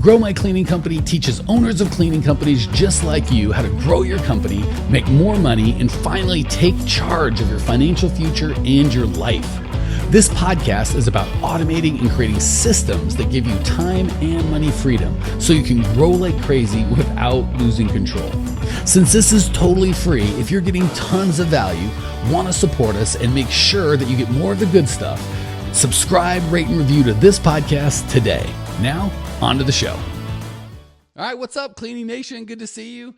Grow My Cleaning Company teaches owners of cleaning companies just like you how to grow your company, make more money, and finally take charge of your financial future and your life. This podcast is about automating and creating systems that give you time and money freedom so you can grow like crazy without losing control. Since this is totally free, if you're getting tons of value, want to support us, and make sure that you get more of the good stuff, subscribe, rate, and review to this podcast today. Now, on to the show. All right, what's up, Cleaning Nation? Good to see you.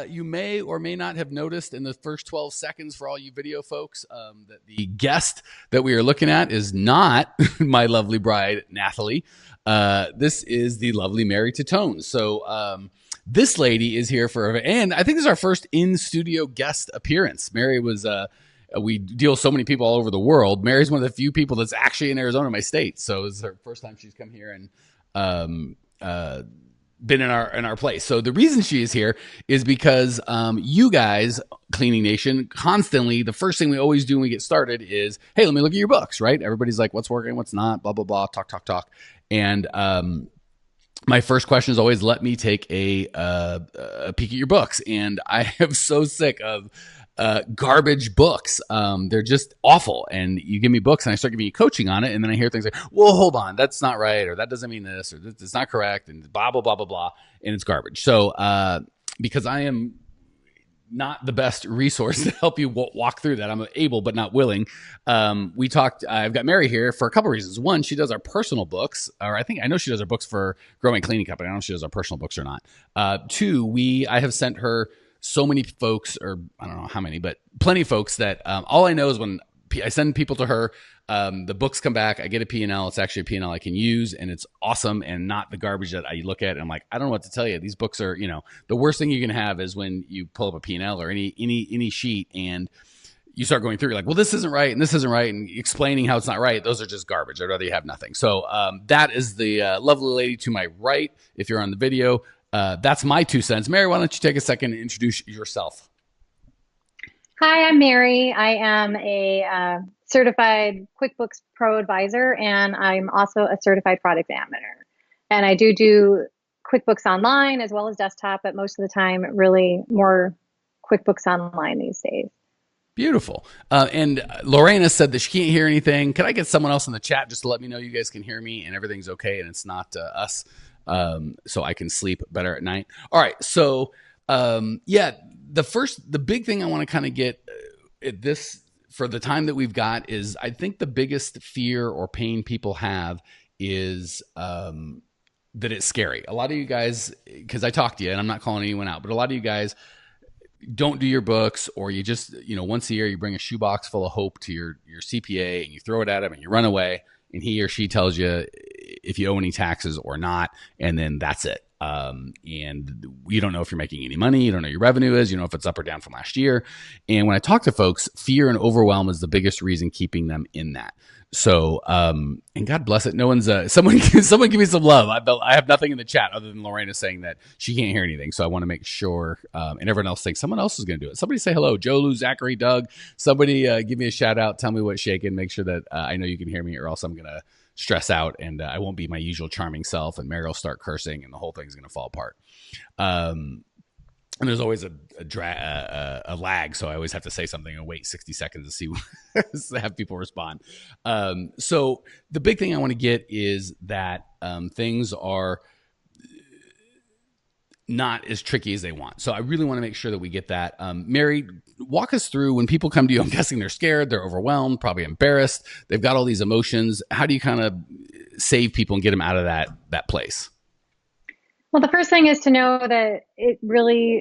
You may or may not have noticed in the first 12 seconds for all you video folks that the guest that we are looking at is not my lovely bride, Nathalie. This is the lovely Mary Titone. So this lady is here and I think this is our first in-studio guest appearance. Mary was, we deal with so many people all over the world. Mary's one of the few people that's actually in Arizona, my state. So this is her first time she's come here and been in our place. So the reason she is here is because you guys, Cleaning Nation, constantly, the first thing we always do when we get started is, hey, let me look at your books, right? Everybody's like, what's working, what's not, blah, blah, blah, talk. And my first question is always, let me take a peek at your books. And I am so sick of garbage books. They're just awful. And you give me books and I start giving you coaching on it. And then I hear things like, well, hold on, that's not right. Or that doesn't mean this, or this is not correct, and blah, blah, blah, blah, blah. And it's garbage. So, because I am not the best resource to help you walk through that, I'm able, but not willing. We talked, I've got Mary here for a couple of reasons. One, she does our personal books, or I know she does our books for Grow My Cleaning Company. I don't know if she does our personal books or not. Two, I have sent her so many folks, or I don't know how many, but plenty of folks that all I know is when I send people to her, the books come back, I get a P&L. It's actually a P&L I can use, and it's awesome and not the garbage that I look at. And I'm like, I don't know what to tell you. These books are, the worst thing you can have is when you pull up a P&L or any sheet and you start going through, you're like, well, this isn't right and this isn't right, and explaining how it's not right. Those are just garbage. I'd rather you have nothing. So that is the lovely lady to my right. If you're on the video, that's my 2 cents. Mary, why don't you take a second and introduce yourself? Hi, I'm Mary. I am a certified QuickBooks Pro advisor, and I'm also a certified fraud examiner. And I do QuickBooks online as well as desktop, but most of the time, really more QuickBooks online these days. Beautiful. And Lorena said that she can't hear anything. Can I get someone else in the chat just to let me know you guys can hear me and everything's okay and it's not us, so I can sleep better at night? All right. So, the big thing I want to kind of get at this for the time that we've got is, I think the biggest fear or pain people have is that it's scary. A lot of you guys, because I talk to you and I'm not calling anyone out, but a lot of you guys don't do your books, or you just, once a year you bring a shoebox full of hope to your CPA and you throw it at him and you run away and he or she tells you if you owe any taxes or not, and then that's it. And you don't know if you're making any money. You don't know your revenue is. You know if it's up or down from last year. And when I talk to folks, fear and overwhelm is the biggest reason keeping them in that. So, and God bless it. No one's, someone give me some love. I have nothing in the chat other than Lorena saying that she can't hear anything. So I want to make sure, and everyone else thinks someone else is going to do it. Somebody say hello. Joe, Lou, Zachary, Doug, somebody, give me a shout out. Tell me what's shaking. Make sure that I know you can hear me, or else I'm going to stress out and I won't be my usual charming self, and Mary will start cursing and the whole thing's going to fall apart. And there's always a lag, so I always have to say something and wait 60 seconds to see have people respond. So the big thing I want to get is that things are not as tricky as they want. So I really want to make sure that we get that. Mary, walk us through when people come to you. I'm guessing they're scared, they're overwhelmed, probably embarrassed. They've got all these emotions. How do you kind of save people and get them out of that place? Well, the first thing is to know that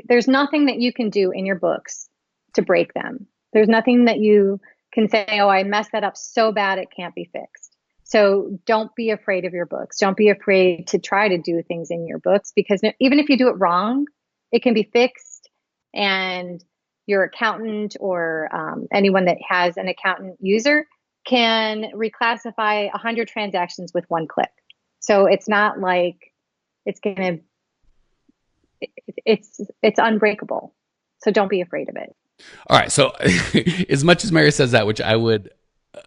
there's nothing that you can do in your books to break them. There's nothing that you can say, oh, I messed that up so bad it can't be fixed. So don't be afraid of your books. Don't be afraid to try to do things in your books, because even if you do it wrong, it can be fixed, and your accountant or anyone that has an accountant user can reclassify 100 transactions with one click. So it's not like it's unbreakable. So don't be afraid of it. All right. So as much as Mary says that, which I would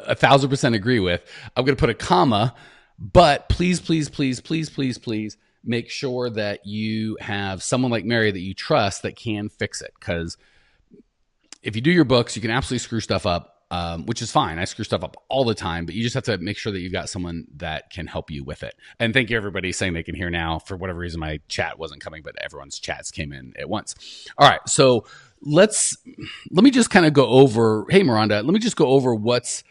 1,000% agree with, I'm going to put a comma, but please, please, please, please, please, please make sure that you have someone like Mary that you trust that can fix it. Because if you do your books, you can absolutely screw stuff up. Which is fine. I screw stuff up all the time, but you just have to make sure that you've got someone that can help you with it. And thank you everybody saying they can hear now. For whatever reason, my chat wasn't coming, but everyone's chats came in at once. All right. So let me just kind of go over, hey, Miranda, let me just go over what's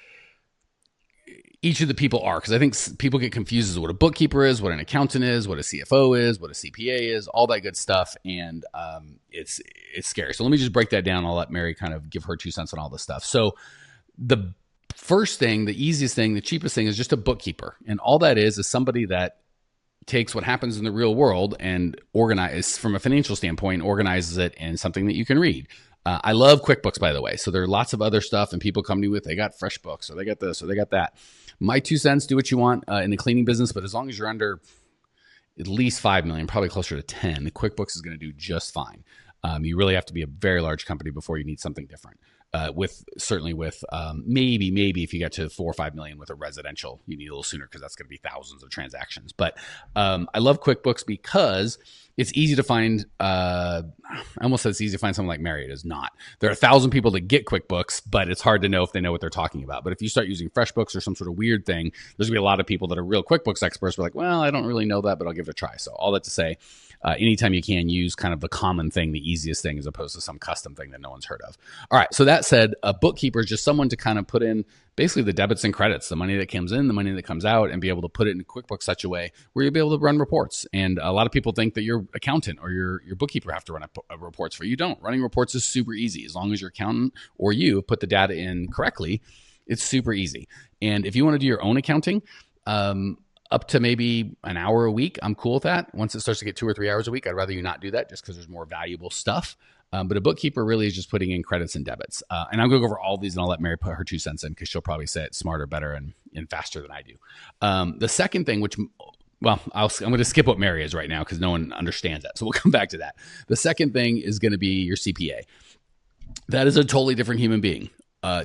each of the people are, because I think people get confused as to what a bookkeeper is, what an accountant is, what a CFO is, what a CPA is, all that good stuff. And it's scary. So let me just break that down. I'll let Mary kind of give her 2 cents on all this stuff. So the first thing, the easiest thing, the cheapest thing is just a bookkeeper. And all that is somebody that takes what happens in the real world and organizes from a financial standpoint, organizes it in something that you can read. I love QuickBooks, by the way. So there are lots of other stuff, and people come to me with, they got FreshBooks, or they got this, or they got that. My 2 cents, do what you want in the cleaning business, but as long as you're under at least 5 million, probably closer to 10, QuickBooks is going to do just fine. You really have to be a very large company before you need something different. Certainly with maybe if you get to 4 or 5 million with a residential, you need a little sooner, because that's going to be thousands of transactions. But I love QuickBooks because it's easy to find. I almost said it's easy to find someone like Mary. It is not. There are 1,000 people that get QuickBooks, but it's hard to know if they know what they're talking about. But if you start using FreshBooks or some sort of weird thing, there's gonna be a lot of people that are real QuickBooks experts. But like, well, I don't really know that, but I'll give it a try. So all that to say, anytime you can, use kind of the common thing, the easiest thing, as opposed to some custom thing that no one's heard of. All right. So that said, a bookkeeper is just someone to kind of put in basically the debits and credits, the money that comes in, the money that comes out, and be able to put it in QuickBooks such a way where you'll be able to run reports. And a lot of people think that your accountant or your bookkeeper have to run reports for you. You don't. Running reports is super easy. As long as your accountant or you put the data in correctly, it's super easy. And if you want to do your own accounting, up to maybe an hour a week, I'm cool with that. Once it starts to get 2 or 3 hours a week, I'd rather you not do that, just because there's more valuable stuff. But a bookkeeper really is just putting in credits and debits. And I'm going to go over all these, and I'll let Mary put her 2 cents in, because she'll probably say it smarter, better, and faster than I do. The second thing, I'm going to skip what Mary is right now, because no one understands that. So we'll come back to that. The second thing is going to be your CPA. That is a totally different human being.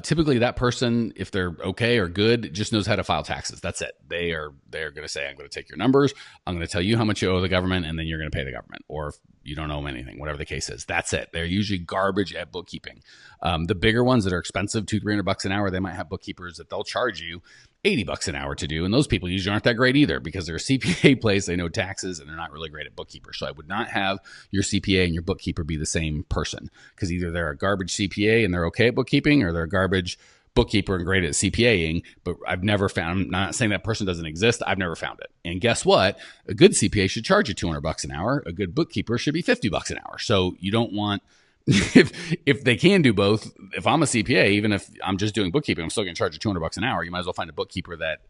Typically that person, if they're okay or good, just knows how to file taxes. That's it. They're going to say, I'm going to take your numbers. I'm going to tell you how much you owe the government, and then you're going to pay the government. Or if you don't owe them anything, whatever the case is, that's it. They're usually garbage at bookkeeping. The bigger ones that are expensive, $200-$300 an hour, they might have bookkeepers that they'll charge you $80 an hour to do. And those people usually aren't that great either, because they're a CPA place. They know taxes, and they're not really great at bookkeeper. So I would not have your CPA and your bookkeeper be the same person, because either they're a garbage CPA and they're okay at bookkeeping, or they're a garbage bookkeeper and great at CPAing. But I've never found, I'm not saying that person doesn't exist. I've never found it. And guess what? A good CPA should charge you $200 an hour. A good bookkeeper should be $50 an hour. So you don't want, if they can do both, if I'm a CPA, even if I'm just doing bookkeeping, I'm still going to charge you $200 an hour. You might as well find a bookkeeper that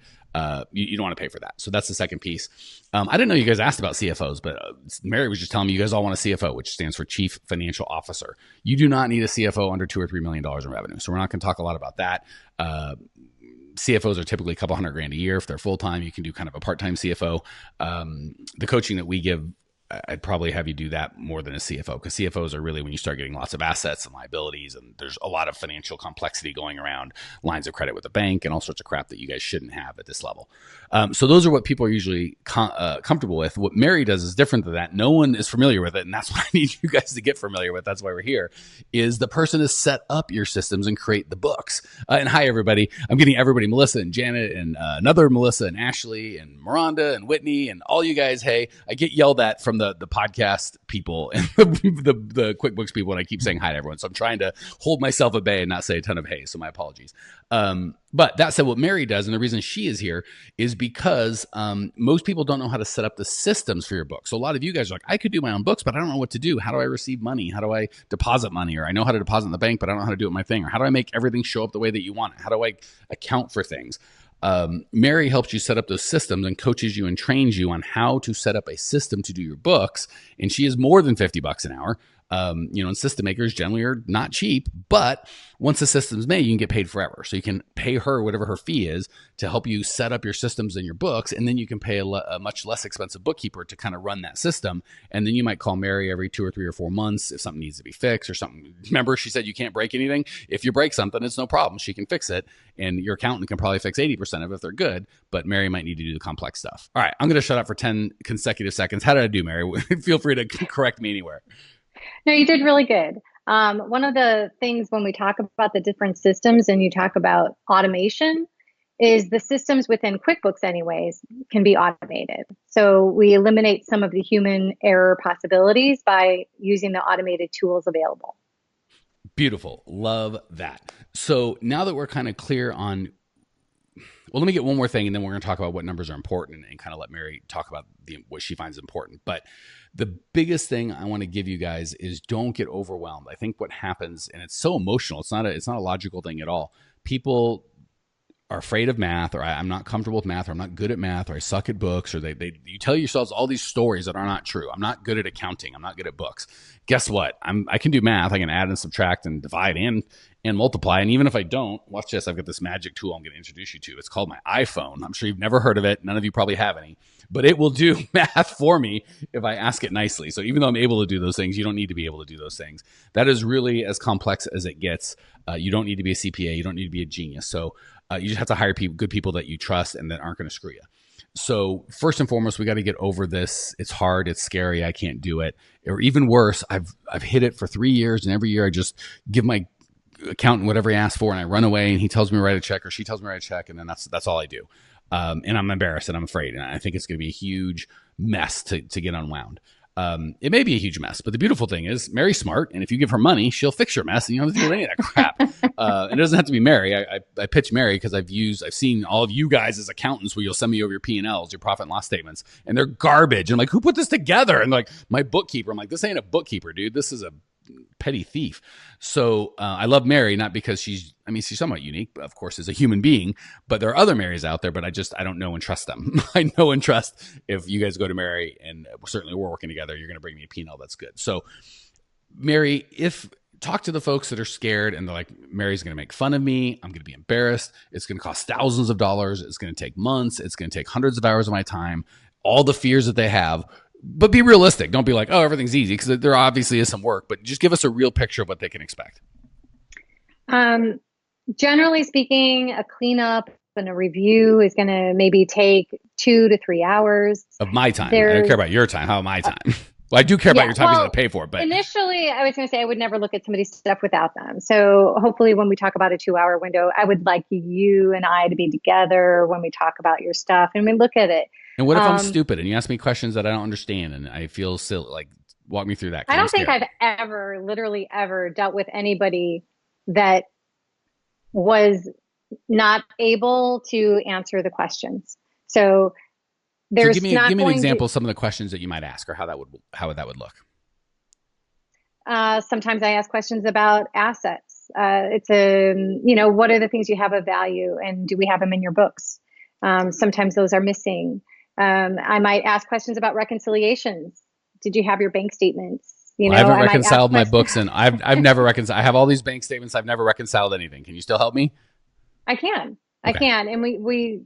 you don't want to pay for that. So that's the second piece. I didn't know you guys asked about CFOs, but Mary was just telling me you guys all want a CFO, which stands for Chief Financial Officer. You do not need a CFO under $2 or $3 million in revenue. So we're not going to talk a lot about that. CFOs are typically a couple $100,000 a year. If they're full-time, you can do kind of a part-time CFO. The coaching that we give, I'd probably have you do that more than a CFO, because CFOs are really when you start getting lots of assets and liabilities, and there's a lot of financial complexity going around, lines of credit with the bank and all sorts of crap that you guys shouldn't have at this level. So those are what people are usually comfortable with. What Mary does is different than that. No one is familiar with it, and that's what I need you guys to get familiar with. That's why we're here, is the person to set up your systems and create the books. And hi, everybody. I'm getting everybody, Melissa and Janet and another Melissa and Ashley and Miranda and Whitney and all you guys. Hey, I get yelled at from the podcast people and the QuickBooks people, and I keep saying hi to everyone. So I'm trying to hold myself at bay and not say a ton of hey. So my apologies. But that said, what Mary does, and the reason she is here, is because most people don't know how to set up the systems for your book. So a lot of you guys are like, I could do my own books, but I don't know what to do. How do I receive money? How do I deposit money? Or I know how to deposit in the bank, but I don't know how to do it in my thing. Or how do I make everything show up the way that you want it? How do I account for things? Mary helps you set up those systems and coaches you and trains you on how to set up a system to do your books. And she is more than $50 an hour. And system makers generally are not cheap, but once the system's made, you can get paid forever. So you can pay her whatever her fee is to help you set up your systems and your books. And then you can pay a much less expensive bookkeeper to kind of run that system. And then you might call Mary every 2 or 3 or 4 months if something needs to be fixed or something. Remember, she said you can't break anything. If you break something, it's no problem. She can fix it. And your accountant can probably fix 80% of it if they're good, but Mary might need to do the complex stuff. All right, I'm going to shut up for 10 consecutive seconds. How did I do, Mary? Feel free to correct me anywhere. No, you did really good. One of the things when we talk about the different systems and you talk about automation is the systems within QuickBooks anyways can be automated. So we eliminate some of the human error possibilities by using the automated tools available. Beautiful. Love that. So now that we're kind of clear on, well, let me get one more thing and then we're going to talk about what numbers are important and kind of let Mary talk about what she finds important. But the biggest thing I want to give you guys is don't get overwhelmed. I think what happens, and it's so emotional, it's not a logical thing at all. People are afraid of math, or I'm not comfortable with math, or I'm not good at math, or I suck at books, or you tell yourselves all these stories that are not true. I'm not good at accounting. I'm not good at books. Guess what? I can do math. I can add and subtract and divide and multiply. And even if I don't, watch this. I've got this magic tool I'm going to introduce you to. It's called my iPhone. I'm sure you've never heard of it. None of you probably have any, but it will do math for me if I ask it nicely. So even though I'm able to do those things, you don't need to be able to do those things. That is really as complex as it gets. You don't need to be a CPA. You don't need to be a genius. So you just have to hire good people that you trust and that aren't going to screw you. So first and foremost, we got to get over this. It's hard. It's scary. I can't do it. Or even worse, I've hit it for 3 years, and every year I just give my accountant whatever he asks for, and I run away, and he tells me to write a check, or she tells me to write a check, and then that's all I do. And I'm embarrassed, and I'm afraid, and I think it's going to be a huge mess to get unwound. It may be a huge mess, but the beautiful thing is Mary's smart, and if you give her money, she'll fix your mess, and you don't have to do any of that crap. It doesn't have to be Mary. I pitch Mary because I've seen all of you guys as accountants where you'll send me over your P&Ls, your profit and loss statements, and they're garbage. And I'm like, who put this together? And like my bookkeeper, I'm like, this ain't a bookkeeper, dude. This is a petty thief. So I love Mary, not because she's somewhat unique, of course, as a human being, but there are other Marys out there, but I don't know and trust them. I know and trust if you guys go to Mary, and certainly we're working together, you're going to bring me a P&L that's good. So Mary, talk to the folks that are scared and they're like, Mary's going to make fun of me. I'm going to be embarrassed. It's going to cost thousands of dollars. It's going to take months. It's going to take hundreds of hours of my time, all the fears that they have. But be realistic. Don't be like, oh, everything's easy, because there obviously is some work, but just give us a real picture of what they can expect. Generally speaking, a cleanup and a review is going to maybe take 2 to 3 hours. Of my time. I don't care about your time. How my time? Well, I do care about your time because I have to pay for it. But initially, I was going to say I would never look at somebody's stuff without them. So hopefully when we talk about a 2-hour window, I would like you and I to be together when we talk about your stuff and we look at it. And what if I'm stupid and you ask me questions that I don't understand and I feel silly? Like, walk me through that. I don't think I've literally ever dealt with anybody that was not able to answer the questions. So give me an example of some of the questions that you might ask, or how that would look. Sometimes I ask questions about assets. What are the things you have of value, and do we have them in your books? Sometimes those are missing. I might ask questions about reconciliations. Did you have your bank statements? I haven't reconciled my books, and I've never reconciled. I have all these bank statements. I've never reconciled anything. Can you still help me? I can. Okay. I can. And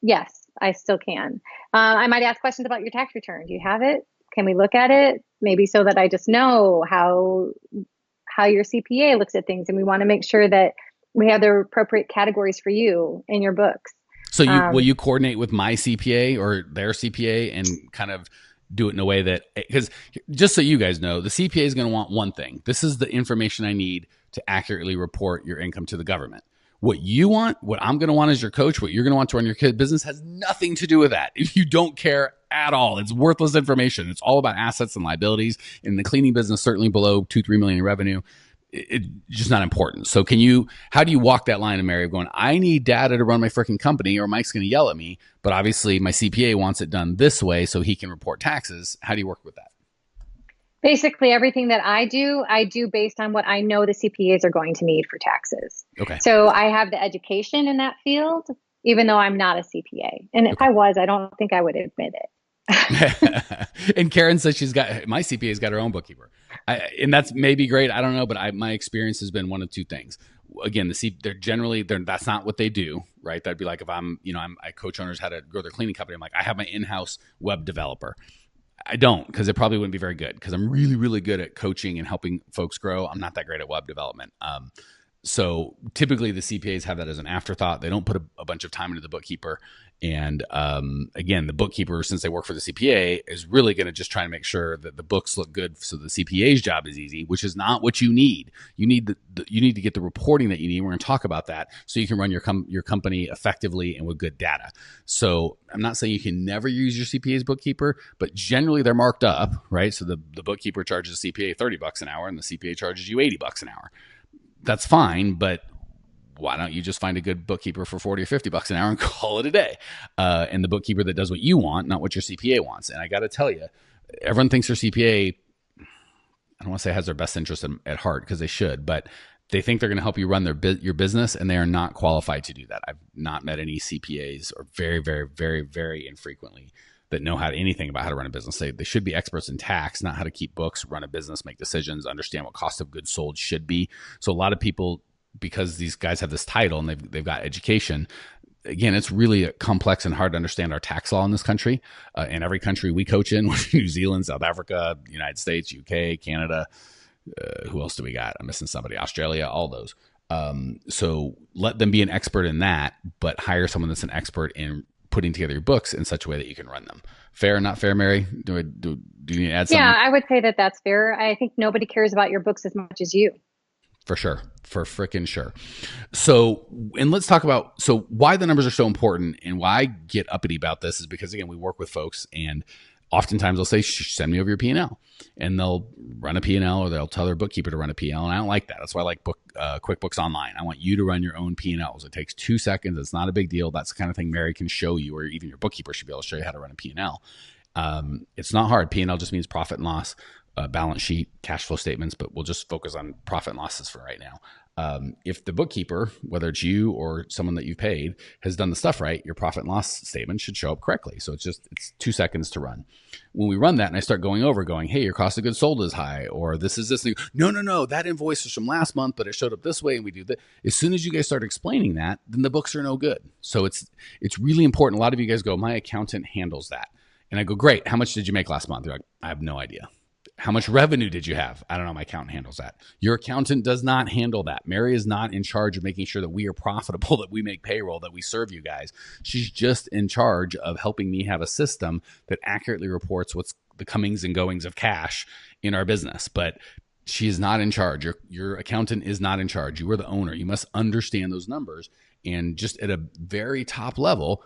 yes, I still can. I might ask questions about your tax return. Do you have it? Can we look at it? Maybe so that I just know how your CPA looks at things, and we want to make sure that we have the appropriate categories for you in your books. So will you coordinate with my CPA or their CPA and kind of do it in a way that, because just so you guys know, the CPA is going to want one thing. This is the information I need to accurately report your income to the government. What you want, what I'm going to want as your coach, what you're going to want to run your kid business has nothing to do with that. If you don't care at all, it's worthless information. It's all about assets and liabilities. In the cleaning business, certainly below 2-3 million in revenue, it's just not important. So how do you walk that line, Mary, of going, I need data to run my freaking company or Mike's going to yell at me, but obviously my CPA wants it done this way so he can report taxes. How do you work with that? Basically, everything that I do based on what I know the CPAs are going to need for taxes. Okay. So I have the education in that field, even though I'm not a CPA. And if I was, I don't think I would admit it. And Karen says my CPA's got her own bookkeeper. And that's maybe great. I don't know, but my experience has been one of two things. Again, that's not what they do, right? That'd be like if I coach owners how to grow their cleaning company. I'm like, I have my in-house web developer. I don't, because it probably wouldn't be very good, because I'm really, really good at coaching and helping folks grow. I'm not that great at web development. So typically the CPAs have that as an afterthought. They don't put a bunch of time into the bookkeeper. And again, the bookkeeper, since they work for the CPA, is really going to just try to make sure that the books look good, so the CPA's job is easy, which is not what you need. You need you need to get the reporting that you need. We're going to talk about that, so you can run your company effectively and with good data. So I'm not saying you can never use your CPA's bookkeeper, but generally they're marked up, right? So the bookkeeper charges the CPA $30 an hour, and the CPA charges you $80 an hour. That's fine, but why don't you just find a good bookkeeper for $40 or $50 an hour and call it a day? And the bookkeeper that does what you want, not what your CPA wants. And I got to tell you, everyone thinks their CPA, I don't want to say has their best interest at heart, because they should, but they think they're going to help you run your business, and they are not qualified to do that. I've not met any CPAs, or very, very, very, very infrequently, that know anything about how to run a business. They should be experts in tax, not how to keep books, run a business, make decisions, understand what cost of goods sold should be. So a lot of people, because these guys have this title and they've got education, again, it's really complex and hard to understand our tax law in this country. In every country we coach in, New Zealand, South Africa, United States, UK, Canada, who else do we got? I'm missing somebody, Australia, all those. So let them be an expert in that, but hire someone that's an expert in putting together your books in such a way that you can run them. Fair, not fair, Mary? Do you need to add something? Yeah, I would say that that's fair. I think nobody cares about your books as much as you. For sure. For frickin' sure. So, and let's talk about, why the numbers are so important, and why I get uppity about this is because, again, we work with folks, and oftentimes they'll say, send me over your P&L, and they'll run a P&L, or they'll tell their bookkeeper to run a P&L. And I don't like that. That's why I like QuickBooks Online. I want you to run your own P&Ls. It takes 2 seconds. It's not a big deal. That's the kind of thing Mary can show you, or even your bookkeeper should be able to show you how to run a P&L. It's not hard. P&L just means profit and loss, balance sheet, cash flow statements, but we'll just focus on profit and losses for right now. If the bookkeeper, whether it's you or someone that you've paid, has done the stuff right, your profit and loss statement should show up correctly. So it's 2 seconds to run. When we run that and I start going, hey, your cost of goods sold is high, or this is this. No, that invoice was from last month, but it showed up this way, and we do that. As soon as you guys start explaining that, then the books are no good. So it's really important. A lot of you guys go, my accountant handles that. And I go, great. How much did you make last month? You're like, I have no idea. How much revenue did you have? I don't know. My accountant handles that. Your accountant does not handle that. Mary is not in charge of making sure that we are profitable, that we make payroll, that we serve you guys. She's just in charge of helping me have a system that accurately reports what's the comings and goings of cash in our business. But she is not in charge. Your accountant is not in charge. You are the owner. You must understand those numbers. And just at a very top level,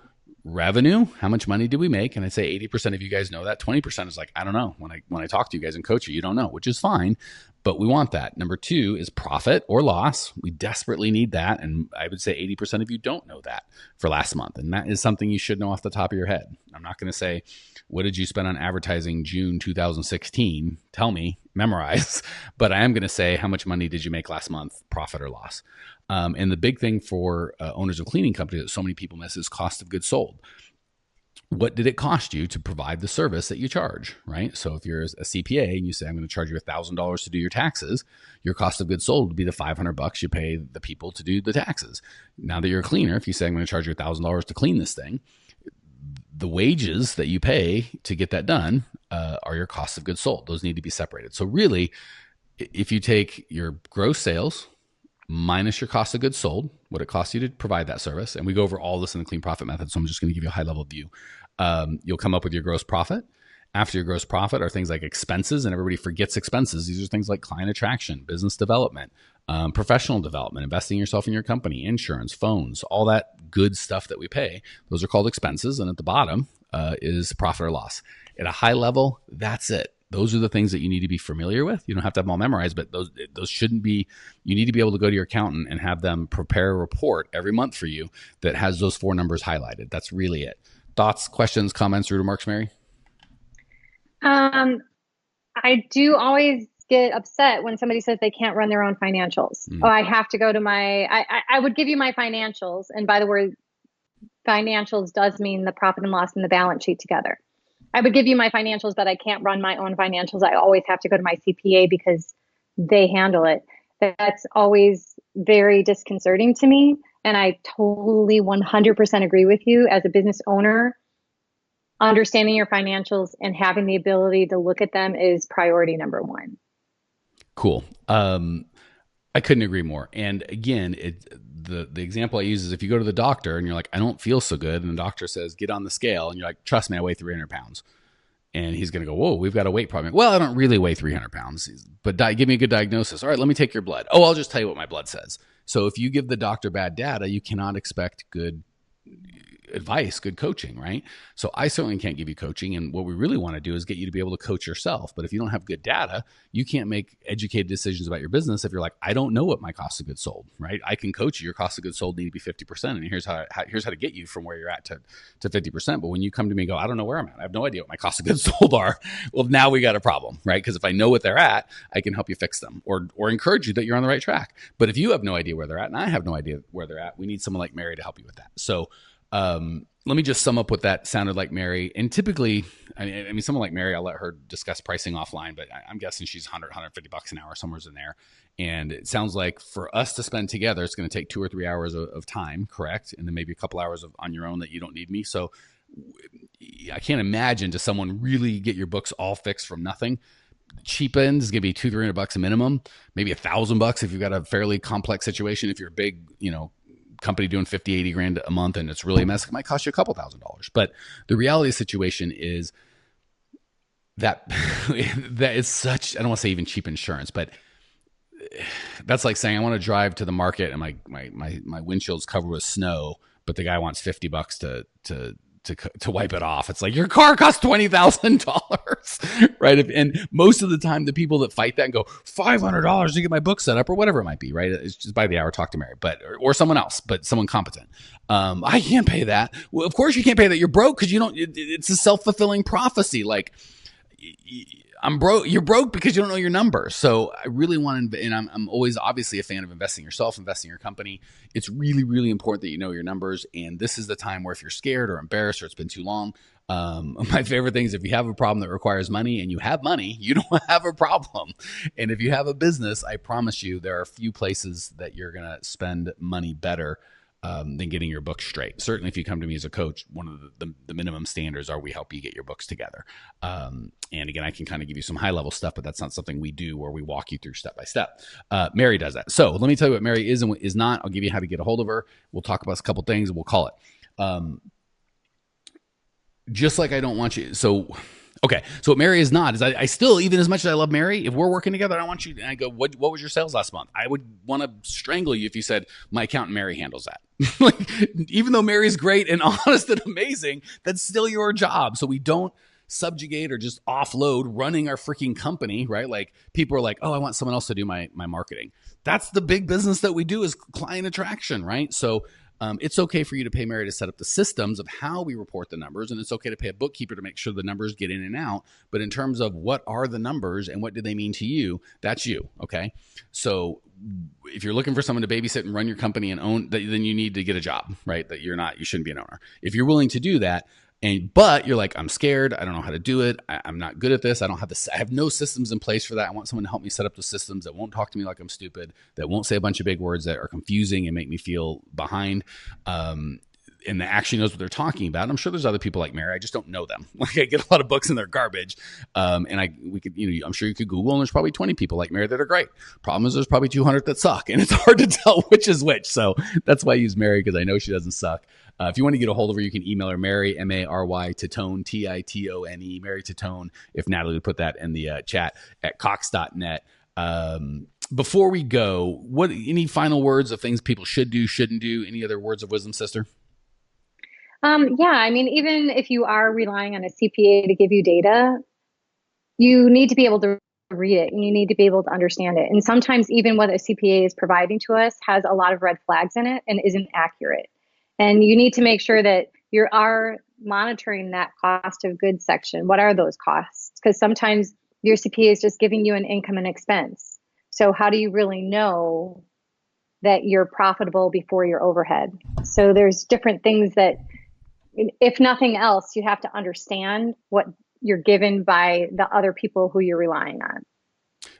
revenue, how much money did we make? And I'd say 80% of you guys know that. 20% is like, I don't know. When I talk to you guys and coach you don't know, which is fine, but we want that. Number 2 is profit or loss. We desperately need that. And I would say 80% of you don't know that for last month. And that is something you should know off the top of your head. I'm not going to say, what did you spend on advertising June 2016? Tell me, memorize. But I am going to say, how much money did you make last month, profit or loss? And the big thing for owners of cleaning companies that so many people miss is cost of goods sold. What did it cost you to provide the service that you charge, right? So if you're a CPA and you say, I'm going to charge you $1,000 to do your taxes, your cost of goods sold would be the $500 you pay the people to do the taxes. Now that you're a cleaner, if you say, I'm going to charge you $1,000 to clean this thing, the wages that you pay to get that done are your cost of goods sold. Those need to be separated. So really, if you take your gross sales minus your cost of goods sold, what it costs you to provide that service, and we go over all this in the clean profit method, so I'm just going to give you a high level view. You'll come up with your gross profit. After your gross profit are things like expenses, and everybody forgets expenses. These are things like client attraction, business development, professional development, investing yourself in your company, insurance, phones, all that good stuff that we pay. Those are called expenses. And at the bottom is profit or loss. At a high level, that's it. Those are the things that you need to be familiar with. You don't have to have them all memorized, but those shouldn't be. You need to be able to go to your accountant and have them prepare a report every month for you that has those 4 numbers highlighted. That's really it. Thoughts, questions, comments, or remarks, Mary? I do always get upset when somebody says they can't run their own financials. Oh, I have to go to I would give you my financials. And by the way, financials does mean the profit and loss and the balance sheet together. I would give you my financials, but I can't run my own financials. I always have to go to my CPA because they handle it. That's always very disconcerting to me. And I totally 100% agree with you. As a business owner, understanding your financials and having the ability to look at them is priority number one. Cool. I couldn't agree more. And again, the example I use is if you go to the doctor and you're like, I don't feel so good. And the doctor says, get on the scale. And you're like, trust me, I weigh 300 pounds. And he's going to go, whoa, we've got a weight problem. Well, I don't really weigh 300 pounds, but give me a good diagnosis. All right, let me take your blood. Oh, I'll just tell you what my blood says. So if you give the doctor bad data, you cannot expect good advice, good coaching, right? So I certainly can't give you coaching. And what we really want to do is get you to be able to coach yourself. But if you don't have good data, you can't make educated decisions about your business if you're like, I don't know what my cost of goods sold, right? I can coach you. Your cost of goods sold need to be 50%. And here's how to get you from where you're at to 50%. But when you come to me and go, I don't know where I'm at, I have no idea what my cost of goods sold are. Well, now we got a problem, right? Because if I know what they're at, I can help you fix them or encourage you that you're on the right track. But if you have no idea where they're at and I have no idea where they're at, we need someone like Mary to help you with that. So let me just sum up what that sounded like, Mary. And typically, I mean, someone like Mary, I'll let her discuss pricing offline, but I'm guessing she's $150 an hour, somewhere in there. And it sounds like for us to spend together, it's going to take 2 or 3 hours of time, correct? And then maybe a couple hours on your own that you don't need me. So I can't imagine to someone really get your books all fixed from nothing. Cheap end is going to be $200-300 a minimum, maybe $1,000 if you've got a fairly complex situation. If you're a big, company doing 50-80 grand a month and it's really a mess, it might cost you a couple $1,000s. But the reality of the situation is that that is such, I don't want to say even cheap insurance, but that's like saying I want to drive to the market and my windshield's covered with snow, but the guy wants $50 to wipe it off. It's like your car costs $20,000, right? And most of the time, the people that fight that and go $500 to get my book set up or whatever it might be, right? It's just by the hour. Talk to Mary, or someone else, but someone competent. I can't pay that. Well, of course you can't pay that. You're broke because you don't. It's a self-fulfilling prophecy. Like I'm broke. You're broke because you don't know your numbers. So I really want to, and I'm always obviously a fan of investing yourself, investing in your company. It's really, really important that you know your numbers. And this is the time where if you're scared or embarrassed or it's been too long, my favorite thing is if you have a problem that requires money and you have money, you don't have a problem. And if you have a business, I promise you there are a few places that you're going to spend money better than getting your books straight. Certainly, if you come to me as a coach, one of the minimum standards are we help you get your books together. And again, I can kind of give you some high level stuff, but that's not something we do where we walk you through step by step. Mary does that. So let me tell you what Mary is and what is not. I'll give you how to get a hold of her. We'll talk about a couple things and we'll call it. Just like I don't want you. So what Mary is not is I still, even as much as I love Mary, if we're working together, I want you, and I go, what was your sales last month? I would want to strangle you if you said, my accountant Mary handles that. Like, even though Mary's great and honest and amazing, that's still your job. So we don't subjugate or just offload running our freaking company, right? Like people are like, oh, I want someone else to do my marketing. That's the big business that we do is client attraction, right? So it's okay for you to pay Mary to set up the systems of how we report the numbers. And it's okay to pay a bookkeeper to make sure the numbers get in and out. But in terms of what are the numbers and what do they mean to you, that's you. Okay. So if you're looking for someone to babysit and run your company and own, then you need to get a job, right? That you shouldn't be an owner. If you're willing to do that, but you're like, I'm scared. I don't know how to do it. I'm not good at this. I have no systems in place for that. I want someone to help me set up the systems that won't talk to me like I'm stupid, that won't say a bunch of big words that are confusing and make me feel behind. And that actually knows what they're talking about. I'm sure there's other people like Mary. I just don't know them. Like I get a lot of books and they're garbage. I'm sure you could Google and there's probably 20 people like Mary that are great. Problem is there's probably 200 that suck and it's hard to tell which is which. So that's why I use Mary because I know she doesn't suck. If you want to get a hold of her, you can email her, Mary, Mary Titone, Titone, Mary Titone. If Natalie would put that in the chat at cox.net. Before we go, any final words of things people should do, shouldn't do? Any other words of wisdom, sister? Yeah, I mean, even if you are relying on a CPA to give you data, you need to be able to read it and you need to be able to understand it. And sometimes even what a CPA is providing to us has a lot of red flags in it and isn't accurate. And you need to make sure that you are monitoring that cost of goods section. What are those costs? Because sometimes your CPA is just giving you an income and expense. So how do you really know that you're profitable before your overhead? So there's different things that, if nothing else, you have to understand what you're given by the other people who you're relying on.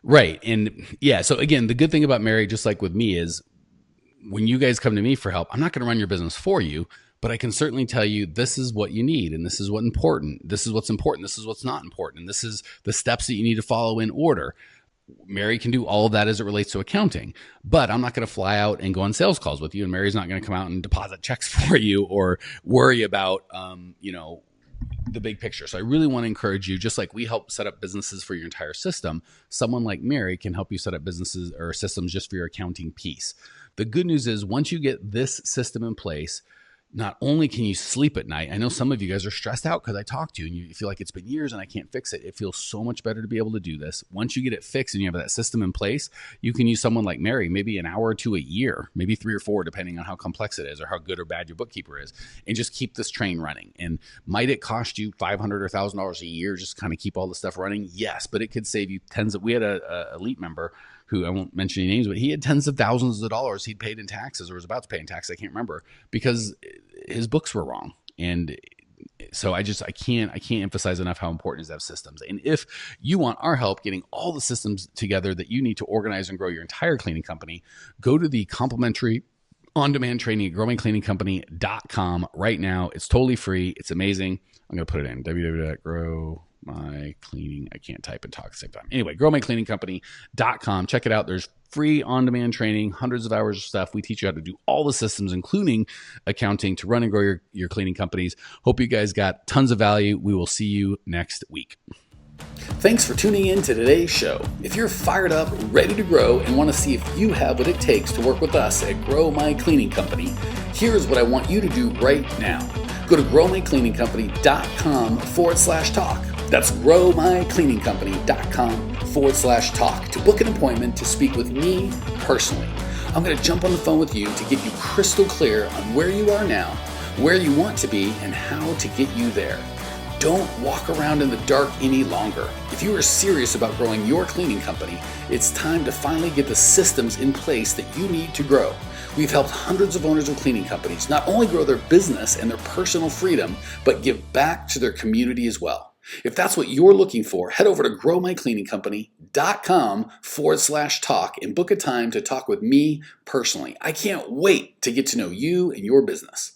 Right. And yeah, so again, the good thing about Mary, just like with me, is when you guys come to me for help, I'm not going to run your business for you, but I can certainly tell you this is what you need, and this is what's important. This is what's important. This is what's not important. And this is the steps that you need to follow in order. Mary can do all of that as it relates to accounting, but I'm not going to fly out and go on sales calls with you. And Mary's not going to come out and deposit checks for you or worry about, the big picture. So I really want to encourage you, just like we help set up businesses for your entire system, someone like Mary can help you set up businesses or systems just for your accounting piece. The good news is once you get this system in place, not only can you sleep at night, I know some of you guys are stressed out because I talked to you and you feel like it's been years and I can't fix it. It feels so much better to be able to do this. Once you get it fixed and you have that system in place, you can use someone like Mary, maybe an hour or two a year, maybe 3 or 4, depending on how complex it is or how good or bad your bookkeeper is, and just keep this train running. And might it cost you $500 or $1,000 a year just kind of keep all the stuff running? Yes, but it could save you tens of, we had a elite member who, I won't mention any names, but he had tens of thousands of dollars he'd paid in taxes or was about to pay in taxes, I can't remember, because his books were wrong. And so I can't emphasize enough how important it is to have systems. And if you want our help getting all the systems together that you need to organize and grow your entire cleaning company, go to the complimentary on-demand training at growmycleaningcompany.com right now. It's totally free. It's amazing. I'm going to put it in www.growmycleaning. I can't type and talk at the same time. Anyway, growmycleaningcompany.com. Check it out. There's free on-demand training, hundreds of hours of stuff. We teach you how to do all the systems, including accounting, to run and grow your cleaning companies. Hope you guys got tons of value. We will see you next week. Thanks for tuning in to today's show. If you're fired up, ready to grow, and want to see if you have what it takes to work with us at Grow My Cleaning Company, here's what I want you to do right now. Go to growmycleaningcompany.com/talk. That's growmycleaningcompany.com/talk to book an appointment to speak with me personally. I'm going to jump on the phone with you to get you crystal clear on where you are now, where you want to be, and how to get you there. Don't walk around in the dark any longer. If you are serious about growing your cleaning company, it's time to finally get the systems in place that you need to grow. We've helped hundreds of owners of cleaning companies not only grow their business and their personal freedom, but give back to their community as well. If that's what you're looking for, head over to growmycleaningcompany.com/talk and book a time to talk with me personally. I can't wait to get to know you and your business.